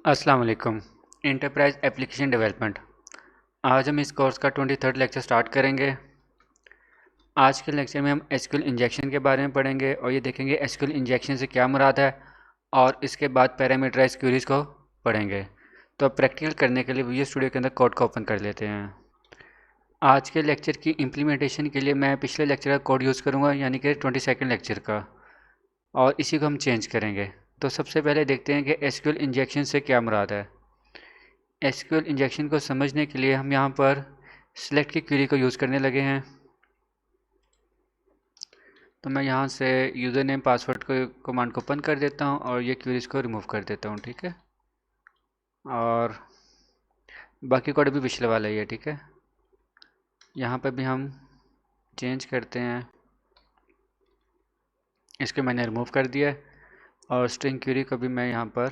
अस्सलाम वालेकुम। Enterprise application development. आज हम इस कोर्स का 23rd लेक्चर स्टार्ट करेंगे। आज के लेक्चर में हम एसक्यूएल इंजेक्शन के बारे में पढ़ेंगे और ये देखेंगे एसक्यूएल इंजेक्शन से क्या मुराद है, और इसके बाद पैरामीटराइज क्वेरीज को पढ़ेंगे। तो प्रैक्टिकल करने के लिए विजुअल स्टूडियो के अंदर कोड को ओपन कर लेते हैं। आज के लेक्चर की इम्प्लीमेंटेशन के लिए मैं पिछले लेक्चर का कोड यूज़ करूँगा, यानी कि 22nd लेक्चर का, और इसी को हम चेंज करेंगे। तो सबसे पहले देखते हैं कि एसक्यूएल इंजेक्शन से क्या मुराद है। एसक्यूएल इंजेक्शन को समझने के लिए हम यहाँ पर सिलेक्ट की क्वेरी को यूज़ करने लगे हैं। तो मैं यहाँ से यूज़र नेम पासवर्ड को कमांड को ओपन कर देता हूँ और ये क्वेरीज को रिमूव कर देता हूँ, ठीक है। और बाकी कोड भी पिछले वाला ही है, ठीक है। यहाँ पर भी हम चेंज करते हैं, इसको मैंने रिमूव कर दिया और स्ट्रिंग क्वेरी को भी मैं यहाँ पर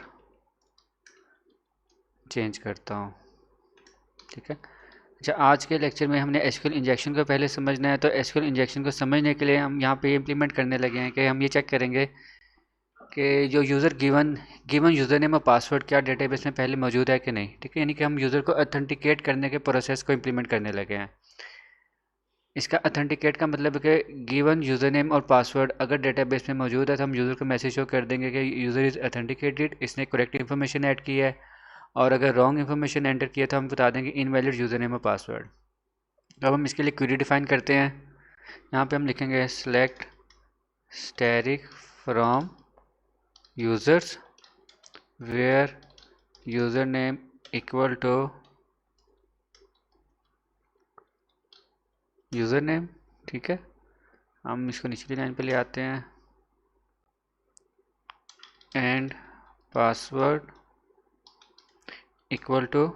चेंज करता हूँ, ठीक है। अच्छा, आज के लेक्चर में हमने एसक्यूएल इंजेक्शन को पहले समझना है। तो एसक्यूएल इंजेक्शन को समझने के लिए हम यहाँ पे इम्प्लीमेंट करने लगे हैं कि हम ये चेक करेंगे कि जो यूज़र गिवन यूज़र नेम और पासवर्ड क्या डेटाबेस में पहले मौजूद है कि नहीं, ठीक है। यानी कि हम यूज़र को ऑथेंटिकेट करने के प्रोसेस को इम्प्लीमेंट करने लगे हैं। इसका ऑथेंटिकेट का मतलब है कि गिवन यूज़र नेम और पासवर्ड अगर डेटाबेस में मौजूद है तो हम यूज़र को मैसेज शो कर देंगे कि यूज़र इज़ ऑथेंटिकेटेड, इसने करेक्ट इन्फॉर्मेशन ऐड की है। और अगर रॉन्ग इन्फॉर्मेशन एंटर किया तो हम बता देंगे इनवैलिड यूज़र नेम और पासवर्ड। तो अब हम इसके लिए क्वेरी डिफाइन करते हैं। यहाँ पे हम लिखेंगे select static from users where user name equal to user name, ठीक है। हम इसको निचली लाइन पे ले आते हैं and password equal to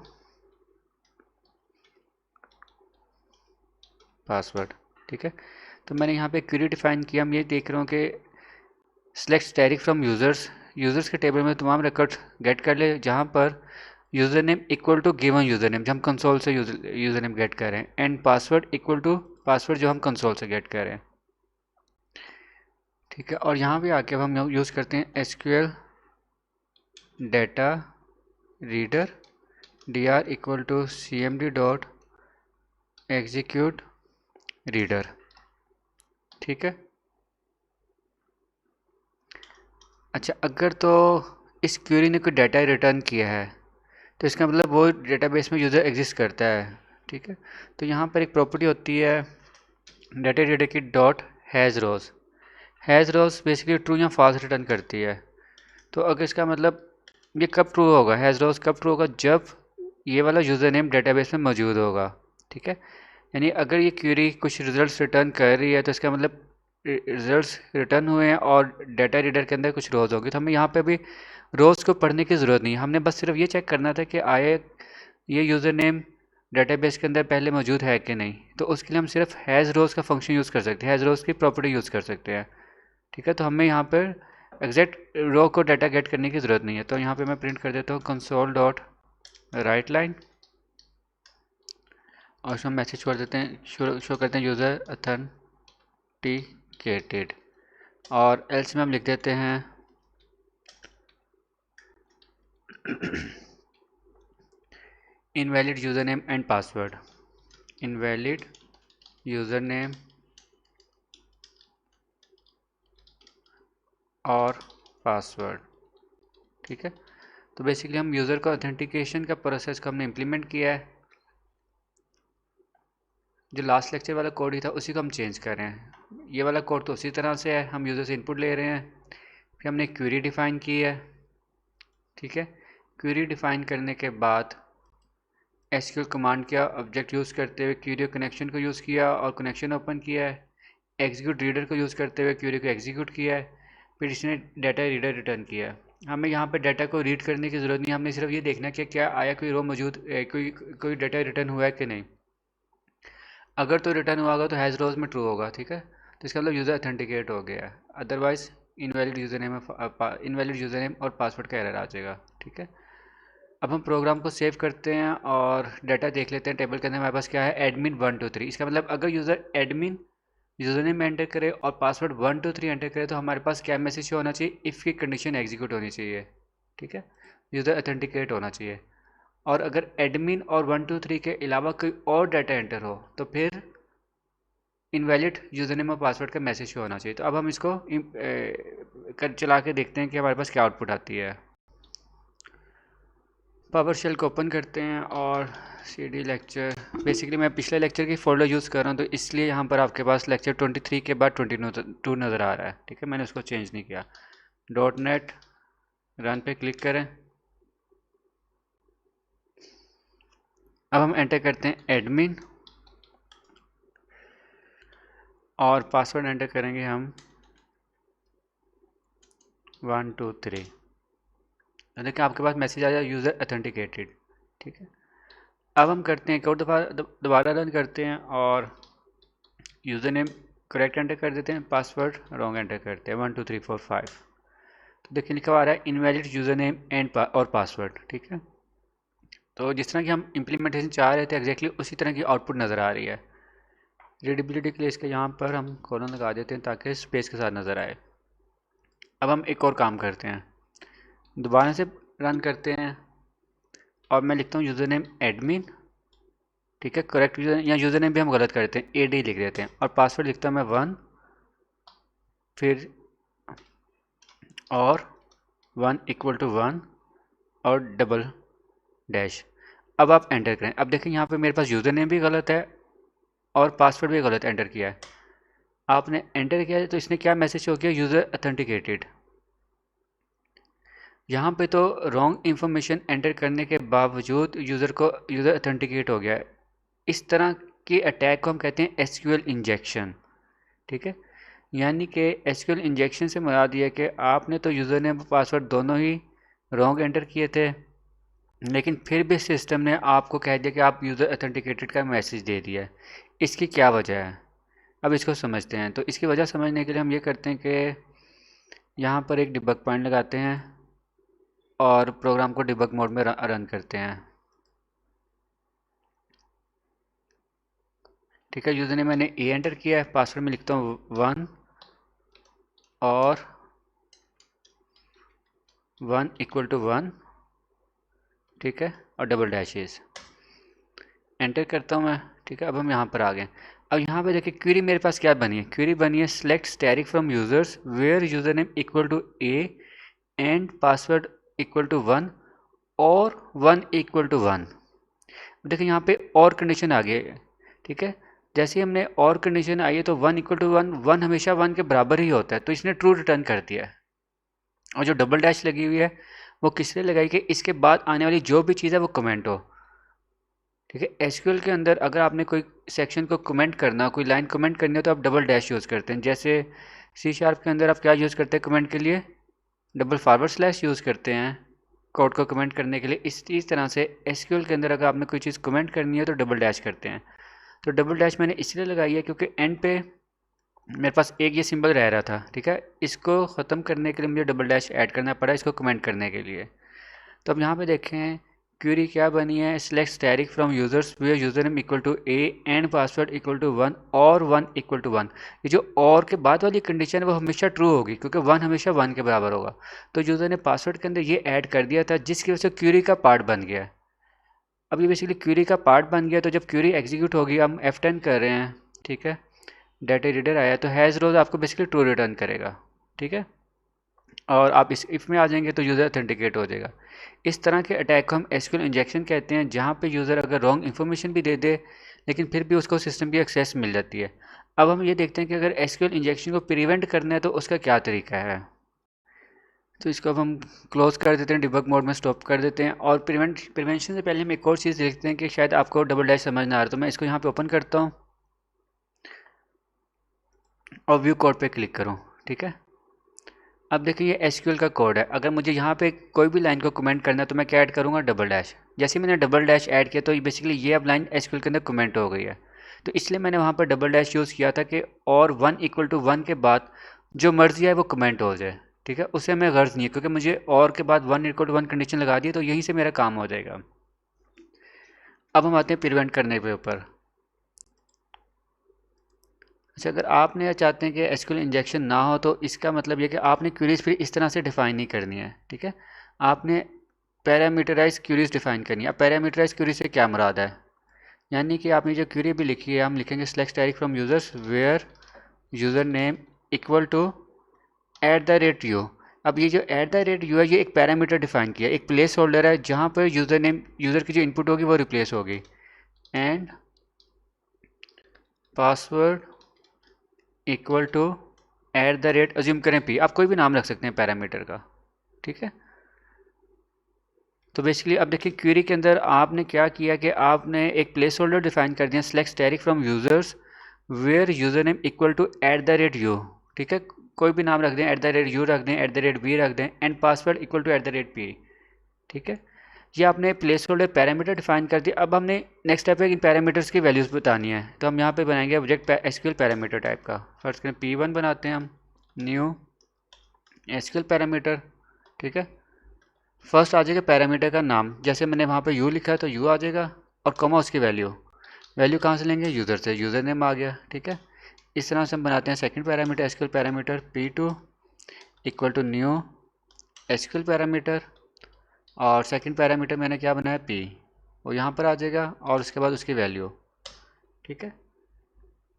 password, ठीक है। तो मैंने यहाँ पे क्वेरी डिफाइन किया। हम ये देख रहे हो कि सेलेक्ट स्टैटिक फ्रॉम यूज़र्स के टेबल में तमाम रिकॉर्ड गेट कर ले जहाँ पर user name equal to given user name जो हम कंसोल से यूज़र नेम गेट कर रहे हैं, and password equal to password जो हम कंसोल से गेट कर रहे हैं, ठीक है। और यहाँ पे आके अब हम यूज़ करते हैं SQL data reader dr equal to cmd dot execute reader, ठीक है। अच्छा, अगर तो इस क्वेरी ने कोई डाटा रिटर्न किया है तो इसका मतलब वो डेटाबेस में यूज़र एग्जिस्ट करता है, ठीक है। तो यहाँ पर एक प्रॉपर्टी होती है डाटा रीडर की dot has rows basically true या फॉल्स रिटर्न करती है। तो अगर इसका मतलब ये कब ट्रू होगा, हैज़ रोज़ कब ट्रू होगा, जब ये वाला यूज़र नेम डेटाबेस में मौजूद होगा, ठीक है। यानी अगर ये क्वेरी कुछ रिजल्ट्स रिटर्न कर रही है तो इसका मतलब रिजल्ट्स रिटर्न हुए हैं और डाटा रीडर के अंदर कुछ रोज़ होगी। तो हमें यहाँ पे भी रोज़ को पढ़ने की ज़रूरत नहीं है, हमने बस सिर्फ ये चेक करना था कि आए ये यूज़र नेम डेटाबेस के अंदर पहले मौजूद है कि नहीं। तो उसके लिए हम सिर्फ हैज़ रोज़ का फंक्शन यूज़ कर सकते हैं, हैज़ रोज़ की प्रॉपर्टी यूज़ कर सकते हैं, ठीक है। तो हमें यहाँ पर एग्जैक्ट रो को डाटा गेट करने की ज़रूरत नहीं है। तो यहाँ पे मैं प्रिंट कर देता हूँ कंसोल डॉट राइट लाइन और उसमें मैसेज छोड़ देते हैं, शो करते हैं यूज़र ऑथेंटिकेटेड, और एल्स में हम लिख देते हैं invalid user name and password, invalid user name और पासवर्ड, ठीक है। तो बेसिकली हम यूज़र का ऑथेंटिकेशन का प्रोसेस को हमने इम्प्लीमेंट किया है। जो लास्ट लेक्चर वाला कोड ही था उसी को हम चेंज कर रहे हैं। ये वाला कोड तो उसी तरह से है, हम यूज़र से इनपुट ले रहे हैं, फिर हमने क्वेरी डिफ़ाइन की है, ठीक है। क्वेरी डिफ़ाइन करने के बाद एसक्यूएल कमांड किया, ऑब्जेक्ट यूज़ करते हुए क्वेरी कनेक्शन को यूज़ किया और कनेक्शन ओपन किया है। एग्जीक्यूट रीडर को यूज़ करते हुए क्वेरी को एग्जीक्यूट किया है, फिर इसने डाटा रीडर रिटर्न किया है। हमें यहाँ पे डाटा को रीड करने की ज़रूरत नहीं, हमने सिर्फ ये देखना कि क्या आया कोई रो मौजूद, कोई डाटा रिटर्न हुआ है कि नहीं। अगर तो रिटर्न हुआ होगा तो हैज़ रोज में ट्रू होगा, ठीक है। तो इसका मतलब यूज़र ऑथेंटिकेट हो गया है, अदरवाइज इनवैलिड यूज़र नेम और पासवर्ड का एरर आ जाएगा, ठीक है। अब हम प्रोग्राम को सेव करते हैं और डाटा देख लेते हैं। टेबल के अंदर हमारे पास क्या है, एडमिन 123। इसका मतलब अगर user admin user name enter करे और पासवर्ड 123 एंटर करे तो हमारे पास क्या मैसेज होना चाहिए, इफ़ की कंडीशन एग्जीक्यूट होनी चाहिए, ठीक है। यूज़र ऑथेंटिकेट होना चाहिए। और अगर एडमिन और 123 के अलावा कोई और डाटा एंटर हो तो फिर इनवैलिड यूज़र नेम और पासवर्ड का मैसेज शो होना चाहिए। तो अब हम इसको चला के देखते हैं कि हमारे पास क्या आउटपुट आती है। पावर शेल को ओपन करते हैं और CD लेक्चर, बेसिकली मैं पिछले लेक्चर की फोल्डर यूज़ कर रहा हूँ तो इसलिए यहाँ पर आपके पास लेक्चर 23 के बाद 22 नज़र आ रहा है। ठीक है, मैंने उसको चेंज नहीं किया। .NET रन पे क्लिक करें। अब हम एंटर करते हैं एडमिन और पासवर्ड एंटर करेंगे हम 123। देखिए आपके पास मैसेज आ जाए यूज़र ऑथेंटिकेटेड। ठीक है, अब हम करते हैं एक और दोबारा रन करते हैं और यूज़र नेम करेक्ट एंटर कर देते हैं, पासवर्ड रॉन्ग एंटर करते हैं 12345। तो देखिए लिखा आ रहा है इनवैलिड यूज़र नेम एंड और पासवर्ड। ठीक है, तो जिस तरह की हम इम्प्लीमेंटेशन चाह रहे थे एग्जैक्टली उसी तरह की आउटपुट नज़र आ रही है। रीडेबिलिटी के लिए इसके यहाँ पर हम कॉलन लगा देते हैं ताकि स्पेस के साथ नज़र आए। अब हम एक और काम करते हैं, दोबारा से रन करते हैं और मैं लिखता हूँ यूज़र नेम एडमिन। ठीक है, करेक्ट यूज़र या यूज़र नेम भी हम गलत करते हैं, AD लिख देते हैं और पासवर्ड लिखता हूँ मैं 1 फिर और 1 = 1 और डबल डैश। अब आप एंटर करें। अब देखें यहाँ पे मेरे पास यूज़र नेम भी गलत है और पासवर्ड भी गलत एंटर किया है। आपने एंटर किया है तो इसने क्या मैसेज हो गया, यूज़र ऑथेंटिकेटेड। यहाँ पे तो रॉन्ग इन्फॉर्मेशन एंटर करने के बावजूद यूज़र ऑथेंटिकेट हो गया है। इस तरह के अटैक को हम कहते हैं SQL इंजेक्शन। ठीक है, यानी कि SQL इंजेक्शन से मुराद ये है कि आपने तो यूज़र नेम पासवर्ड दोनों ही रॉन्ग एंटर किए थे, लेकिन फिर भी सिस्टम ने आपको कह दिया कि आप यूज़र ऑथेंटिकेटेड का मैसेज दे दिया है। इसकी क्या वजह है, अब इसको समझते हैं। तो इसकी वजह समझने के लिए हम ये करते हैं कि यहाँ पर एक डिबग पॉइंट लगाते हैं और प्रोग्राम को डिबग मोड में रन करते हैं। ठीक है, यूज़र नेम मैंने A एंटर किया है, पासवर्ड में लिखता हूँ 1 और 1 = 1। ठीक है, और डबल डैशेस एंटर करता हूँ मैं। ठीक है, अब हम यहाँ पर आ गए। अब यहाँ पे देखिए क्वेरी मेरे पास क्या बनी है, क्वेरी बनी है select static from users where user name = A and password = 1 और 1 = 1। देखिए यहाँ पे और कंडीशन आ गई है। ठीक है, जैसे ही हमने और कंडीशन आई है तो 1 = 1, 1 हमेशा 1 के बराबर ही होता है, तो इसने ट्रू रिटर्न कर दिया है। और जो डबल डैश लगी हुई है वो किस लिए लगाई कि इसके बाद आने वाली जो भी चीज़ है वो कमेंट हो। ठीक है, SQL के अंदर अगर आपने कोई सेक्शन को कमेंट करना, कोई लाइन कमेंट करनी हो तो आप डबल डैश यूज़ करते हैं। जैसे C# के अंदर आप क्या यूज़ करते हैं कमेंट के लिए, $/ यूज़ करते हैं कोड को कमेंट करने के लिए। इस तरह से SQL के अंदर अगर आपने कोई चीज़ कमेंट करनी है तो डबल डैश करते हैं। तो डबल डैश मैंने इसलिए लगाई है क्योंकि एंड पे मेरे पास एक ये सिंबल रह रहा था। ठीक है, इसको ख़त्म करने के लिए मुझे डबल डैश ऐड करना पड़ा इसको कमेंट करने के लिए। तो अब यहाँ पे देखें क्वेरी क्या बनी है, select static from users where user name = A and password = 1 और 1 = 1। ये जो और के बाद वाली कंडीशन है वो हमेशा ट्रू होगी क्योंकि 1 हमेशा 1 के बराबर होगा। तो यूजर ने पासवर्ड के अंदर ये ऐड कर दिया था जिसकी वजह से क्वेरी का पार्ट बन गया। अब ये बेसिकली क्वेरी का पार्ट बन गया, तो जब क्वेरी एग्जीक्यूट होगी, हम F10 कर रहे हैं। ठीक है, डाटा रीडर आया तो हैज़ रोज आपको बेसिकली ट्रू रिटर्न करेगा। ठीक है, और आप इस इफ़ में आ जाएंगे तो यूज़र ऑथेंटिकेट हो जाएगा। इस तरह के अटैक को हम SQL इंजेक्शन कहते हैं, जहाँ पे यूज़र अगर रॉन्ग इन्फॉर्मेशन भी दे दे लेकिन फिर भी उसको सिस्टम की एक्सेस मिल जाती है। अब हम ये देखते हैं कि अगर SQL इंजेक्शन को प्रिवेंट करना है तो उसका क्या तरीका है। तो इसको अब हम क्लोज कर देते हैं, डिबग मोड में स्टॉप कर देते हैं। और प्रिवेंशन से पहले हम एक और चीज़ देखते हैं कि शायद आपको डबल डैश समझ ना आ रहा, तो मैं इसको यहाँ पे ओपन करता हूँ और व्यू कोड पे क्लिक करूँ। ठीक है, अब देखिए ये SQL का कोड है। अगर मुझे यहाँ पे कोई भी लाइन को कमेंट करना है तो मैं क्या ऐड करूँगा, डबल डैश। जैसे मैंने डबल डैश ऐड किया तो ये बेसिकली ये अब लाइन SQL के अंदर कमेंट हो गई है। तो इसलिए मैंने वहाँ पर डबल डैश यूज़ किया था कि और 1 = 1 के बाद जो मर्जी है वो कमेंट हो जाए। ठीक है, उससे हमें गर्ज नहीं है क्योंकि मुझे और के बाद 1 = 1 कंडीशन लगा दी तो यहीं से मेरा काम हो जाएगा। अब हम आते हैं प्रिवेंट करने के ऊपर। अच्छा, अगर आपने या चाहते हैं कि SQL इंजेक्शन ना हो तो इसका मतलब ये कि आपने क्वेरीज फिर इस तरह से डिफ़ाइन नहीं करनी है। ठीक है, आपने पैरामीटराइज क्यूरीज डिफाइन करनी है। अब पैरामीटराइज क्यूरी से क्या मुराद है, यानी कि आपने जो क्यूरी भी लिखी है हम लिखेंगे select static from users where user name equal to @u। अब ये जो @u है ये एक पैरामीटर डिफाइन किया, एक प्लेस होल्डर है जहाँ पर यूज़र नेम यूज़र की जो इनपुट होगी वो रिप्लेस होगी। And password equal to assume करें p, आप कोई भी नाम रख सकते हैं पैरामीटर का, ठीक है। तो बेसिकली अब देखिए क्वेरी के अंदर आपने क्या किया कि आपने एक प्लेस होल्डर डिफाइन कर दिया select static from users where user name equal to @u, ठीक है। कोई भी नाम रख दें, @u रख दें, @v रख दें, and password equal to @p, ठीक है। ये आपने प्लेस होल्डर पैरामीटर डिफाइन कर दिया। अब हमने नेक्स्ट स्टेप है इन पैरामीटर्स की वैल्यूज़ बतानी है, तो हम यहाँ पे बनाएंगे ऑब्जेक्ट एसक्यूएल पैरामीटर टाइप का। फर्स्ट करें p1 बनाते हैं हम, न्यू एसक्यूएल पैरामीटर, ठीक है। फर्स्ट आ जाएगा पैरामीटर का नाम, जैसे मैंने वहाँ पे u लिखा है तो u आ जाएगा, और कॉमा उसकी वैल्यू कहाँ से लेंगे, यूज़र से, यूज़र नेम आ गया, ठीक है। इस तरह से हम बनाते हैं second parameter SQL parameter p2 equal to new SQL parameter, और सेकंड पैरामीटर मैंने क्या बनाया p, वो यहाँ पर आ जाएगा, और उसके बाद उसकी वैल्यू, ठीक है।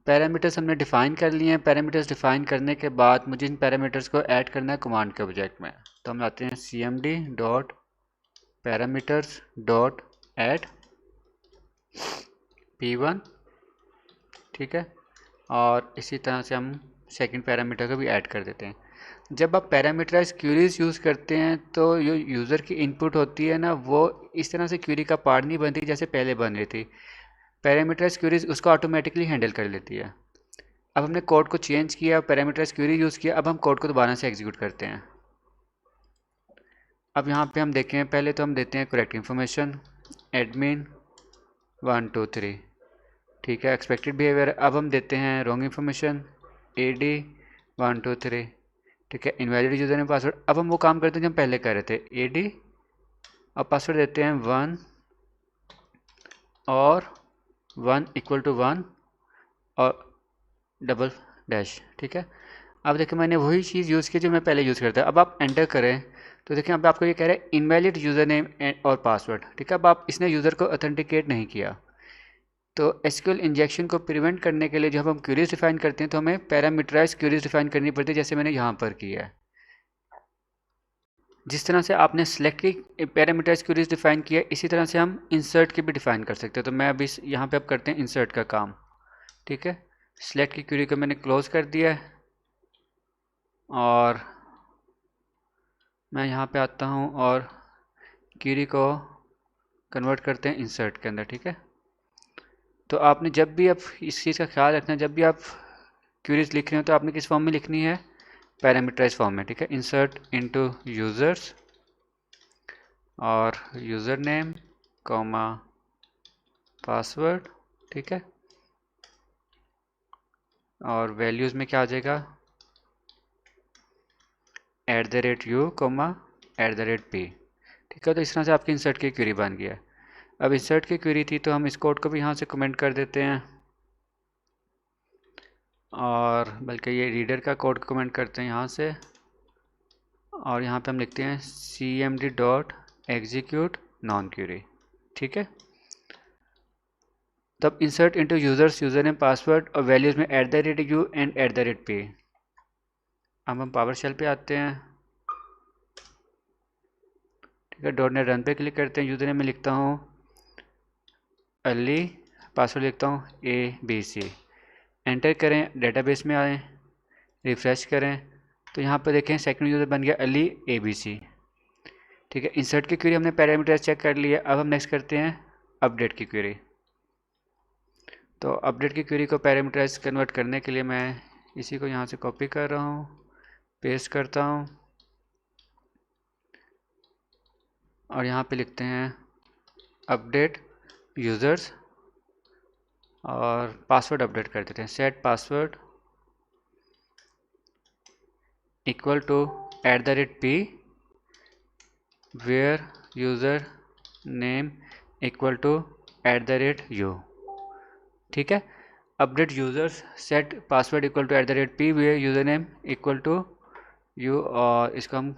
पैरामीटर्स हमने डिफ़ाइन कर लिए हैं। पैरामीटर्स डिफ़ाइन करने के बाद मुझे इन पैरामीटर्स को ऐड करना है कमांड के ऑब्जेक्ट में, तो हम आते हैं cmd dot parameters dot add p1, ठीक है। और इसी तरह से हम सेकंड पैरामीटर को भी ऐड कर देते हैं। जब आप पैरामीटराइज क्यूरीज यूज़ करते हैं तो जो यूज़र की इनपुट होती है ना, वो इस तरह से क्यूरी का पार्ट नहीं बनती जैसे पहले बन रही थी। पैरामीटराइज क्यूरीज उसको ऑटोमेटिकली हैंडल कर लेती है। अब हमने कोड को चेंज किया, पैरामीटराइज क्यूरी यूज़ किया, अब हम कोड को दोबारा से एग्जीक्यूट करते हैं। अब यहाँ पे हम देखें, पहले तो हम देते हैं करेक्ट इन्फॉर्मेशन एडमिन 1 2 3, ठीक है, एक्सपेक्टेड बिहेवियर। अब हम देते हैं रॉन्ग इन्फॉर्मेशन AD 1 2 3, ठीक है, इनवैलिड यूज़र नेम पासवर्ड। अब हम वो काम करते हैं जो हम पहले कर रहे थे, AD और पासवर्ड देते हैं 1 और 1 इक्वल टू 1 और डबल डैश, ठीक है। अब देखिए मैंने वही चीज़ यूज़ की जो मैं पहले यूज़ करता। अब आप एंटर करें तो देखिए अब आपको ये कह रहा है इनवैलिड यूज़र नेम और पासवर्ड, ठीक है। अब आप इसने यूज़र को ऑथेंटिकेट नहीं किया। तो एसक्यूएल इंजेक्शन को प्रिवेंट करने के लिए जब हम क्यूरीज डिफाइन करते हैं तो हमें पैरामीटराइज क्यूरीज डिफाइन करनी पड़ती है, जैसे मैंने यहाँ पर किया है। जिस तरह से आपने सेलेक्ट की पैरामीटराइज क्यूरीज डिफाइन किया, इसी तरह से हम इंसर्ट की भी डिफाइन कर सकते हैं। तो मैं अभी यहाँ पे अब करते हैं इंसर्ट का काम, ठीक है। सेलेक्ट की क्यूरी को मैंने क्लोज कर दिया है, और मैं यहाँ पे आता हूँ और क्यूरी को कन्वर्ट करते हैं इंसर्ट के अंदर, ठीक है। तो आपने जब भी आप इस चीज़ का ख्याल रखना, जब भी आप क्यूरीज लिख रहे हो तो आपने किस फॉर्म में लिखनी है, पैरामीटराइज फॉर्म में, ठीक है। इंसर्ट इनटू यूजर्स और यूज़र नेम कॉमा पासवर्ड, ठीक है। और वैल्यूज़ में क्या आ जाएगा, @u कॉमा @p, ठीक है। तो इस तरह से आपकी इंसर्ट की क्यूरी बन गया। अब इंसर्ट की क्यूरी थी तो हम इस कोड को भी यहाँ से कमेंट कर देते हैं, और बल्कि ये रीडर का कोड कमेंट करते हैं यहाँ से, और यहाँ पे हम लिखते हैं cmd dot execute non query, ठीक है। तब insert into users user name password और वैल्यूज में @u एंड @p। अब हम पावर शेल पे आते हैं, ठीक है। डॉट नेट रन पे क्लिक करते हैं। यूजर नेम में लिखता हूँ अली, पासवर्ड लिखता हूँ ABC, एंटर करें, डेटाबेस में आएँ, रिफ़्रेश करें, तो यहाँ पर देखें सेकंड यूज़र बन गया अली ABC, ठीक है। इंसर्ट की क्वेरी हमने पैरामीटर चेक कर लिया। अब हम नेक्स्ट करते हैं अपडेट की क्वेरी। तो अपडेट की क्वेरी को पैरामीटराइज कन्वर्ट करने के लिए मैं इसी को यहाँ से कॉपी कर रहा हूँ, पेस्ट करता हूँ, और यहाँ पे लिखते हैं अपडेट यूज़र्स और पासवर्ड अपडेट कर देते हैं, set password equal to @p where user name equal to @u, ठीक है। Update users set password equal to @p where user name equal to u, और इसको हम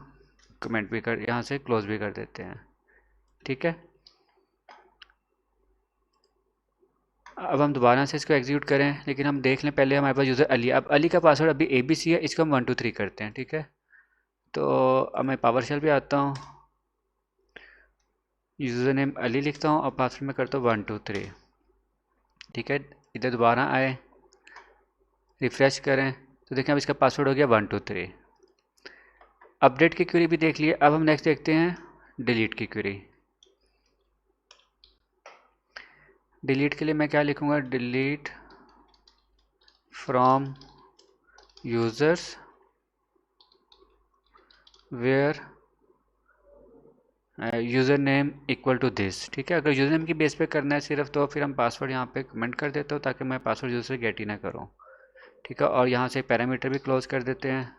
कमेंट भी कर यहाँ से क्लोज भी कर देते हैं, ठीक है। अब हम दोबारा से इसको एग्जीक्यूट करें, लेकिन हम देख लें पहले हमारे पास यूज़र अली है। अब अली का पासवर्ड अभी ABC है, इसको हम 1 2 3 करते हैं, ठीक है। तो अब मैं पावर शेल पे आता हूँ, यूज़र नेम अली लिखता हूँ और पासवर्ड में करता हूँ 1 2 3, ठीक है। इधर दोबारा आए, रिफ्रेश करें तो देखें अब इसका पासवर्ड हो गया 1 2 3। अपडेट की क्वेरी भी देख लिए। अब हम नेक्स्ट देखते हैं डिलीट की क्वेरी। डिलीट के लिए मैं क्या लिखूँगा, delete from users where user name equal to this, ठीक है। अगर यूज़र नेम की बेस पे करना है सिर्फ, तो फिर हम पासवर्ड यहाँ पे कमेंट कर देते हो ताकि मैं पासवर्ड यूज़र से गेट ही ना करूँ, ठीक है। और यहाँ से पैरामीटर भी क्लोज कर देते हैं,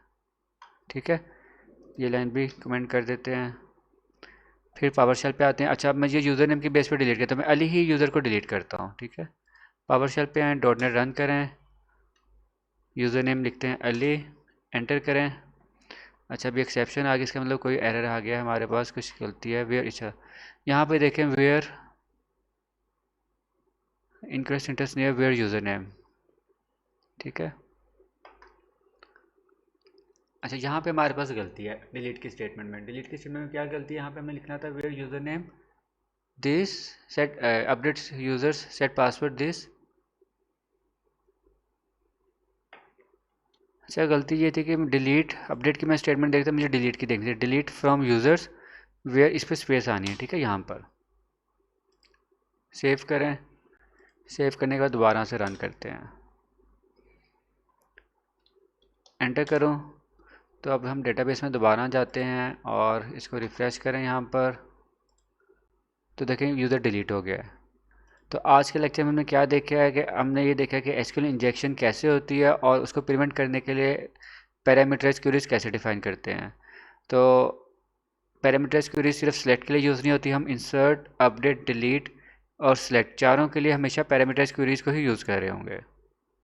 ठीक है। ये लाइन भी कमेंट कर देते हैं। फिर पावर शेल पे आते हैं। अच्छा, अब मैं ये यूज़र नेम की बेस पे डिलीट करता हूँ, मैं अली ही यूज़र को डिलीट करता हूँ, ठीक है। पावर शेल पे आए, डॉट नेट रन करें, यूज़र नेम लिखते हैं अली, एंटर करें। अच्छा, अभी एक्सेप्शन आ गया, इसका मतलब कोई एरर आ गया है हमारे पास, कुछ गलती है। वेयर, अच्छा यहाँ पे देखें, where incorrect syntax near where user name, ठीक है। अच्छा, यहाँ पे हमारे पास गलती है डिलीट की स्टेटमेंट में। डिलीट की स्टेटमेंट में क्या गलती है, यहाँ पे हमें लिखना था where user name this set updates users set password this. अच्छा, गलती ये थी कि डिलीट अपडेट की मैं स्टेटमेंट देखता, मुझे डिलीट की देखनी थी, डिलीट फ्रॉम यूज़र्स वेयर, इस पर स्पेस आनी है, ठीक है। यहाँ पर सेव करें, सेव करने के बाद दोबारा से रन करते हैं, एंटर करो। तो अब हम डेटाबेस में दोबारा जाते हैं और इसको रिफ़्रेश करें यहाँ पर, तो देखें यूज़र डिलीट हो गया है। तो आज के लेक्चर में हमने क्या देखा है कि हमने ये देखा है कि एसक्यूएल इंजेक्शन कैसे होती है और उसको प्रिवेंट करने के लिए पैरामीटराइज्ड क्वेरीज कैसे डिफाइन करते हैं। तो पैरामीटराइज्ड क्वेरीज सिर्फ सेलेक्ट के लिए यूज़ नहीं होती, हम इंसर्ट, अपडेट, डिलीट और सेलेक्ट चारों के लिए हमेशा पैरामीटराइज्ड क्वेरीज को ही यूज़ कर रहे होंगे।